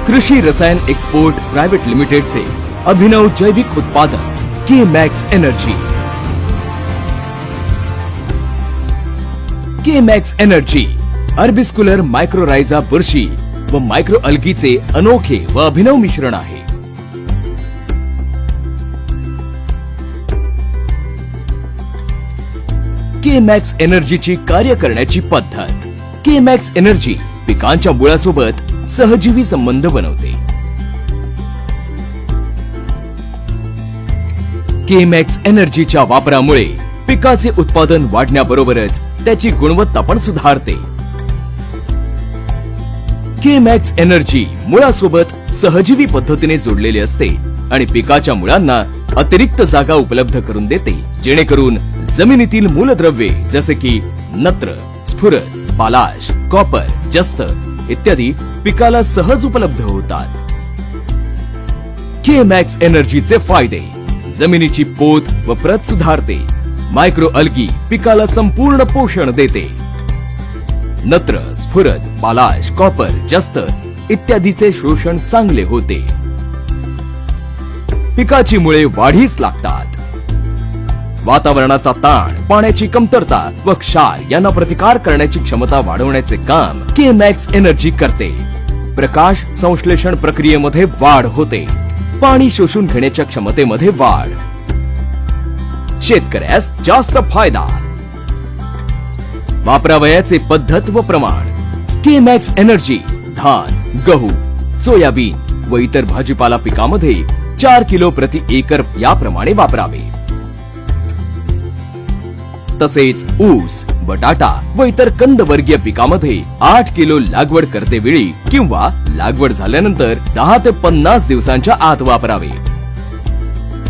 कृषी रसायन export private लिमिटेडचे अभिनव जैविक उत्पादन के मॅक्स एनर्जी. के मॅक्स एनर्जी अर्बिस्कुलर मायक्रोरायझा बुरशी व मायक्रो अल्गीचे अनोखे व अभिनव मिश्रण आहे. के मॅक्स एनर्जीची कार्य करण्याची पद्धत. के मॅक्स एनर्जी पिकांच्या मुळासोबत सहजीवी संबंध बनवते. के मॅक्स एनर्जीच्या वापरामुळे पिकाचे उत्पादन वाढण्याबरोबरच त्याची गुणवत्ता पण सुधारते. के मॅक्स एनर्जी मुळासोबत सहजीवी पद्धतीने जोडलेले असते आणि पिकाच्या मुळांना अतिरिक्त जागा उपलब्ध करून देते, जेणेकरून जमिनीतील मूलद्रव्ये जसे की नत्र, स्फुरद, पालाश, कॉपर, जस्त इत्यादी पिकाला सहज उपलब्ध होतात. के मॅक्स एनर्जीचे फायदे. जमिनीची पोत व प्रत सुधारते. मायक्रो अल्गी पिकाला संपूर्ण पोषण देते. नत्र, स्फुरद, पालाश, कॉपर, जस्त इत्यादीचे शोषण चांगले होते. पिकाची मुळे वाढीस लागतात. वातावरणाचा ताण, पाण्याची कमतरता व क्षार यांना प्रतिकार करण्याची क्षमता वाढवण्याचे काम के मॅक्स एनर्जी करते. प्रकाश संश्लेषण प्रक्रियेमध्ये वाढ होते. पाणी शोषून घेण्याच्या क्षमतेमध्ये वाढ. शेतकऱ्यास जास्त फायदा. वापरावयाचे पद्धत व प्रमाण. के मॅक्स एनर्जी धान, गहू, सोयाबीन व इतर भाजीपाला पिकामध्ये 4 किलो प्रति एकर याप्रमाणे वापरावे. तसेच ऊस, बटाटा व इतर कंदवर्गीय पिकामध्ये 8 किलो लागवड करतेवेळी किंवा लागवड झाल्यानंतर 10 ते 50 दिवसांच्या आत वापरावे.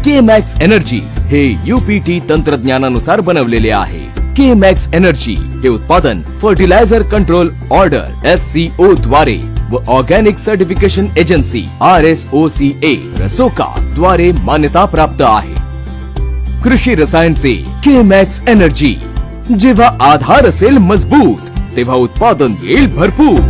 के मॅक्स एनर्जी हे UPT तंत्रज्ञानानुसार बनवलेले आहे. के मॅक्स एनर्जी हे उत्पादन फर्टिलायझर कंट्रोल ऑर्डर FCO द्वारे व ऑर्गॅनिक सर्टिफिकेशन एजन्सी RSOCA रसोका द्वारे मान्यता प्राप्त आहे. कृषी रसायनचे के मॅक्स एनर्जी. जेव्हा आधार असेल मजबूत तेव्हा उत्पादन येईल भरपूर.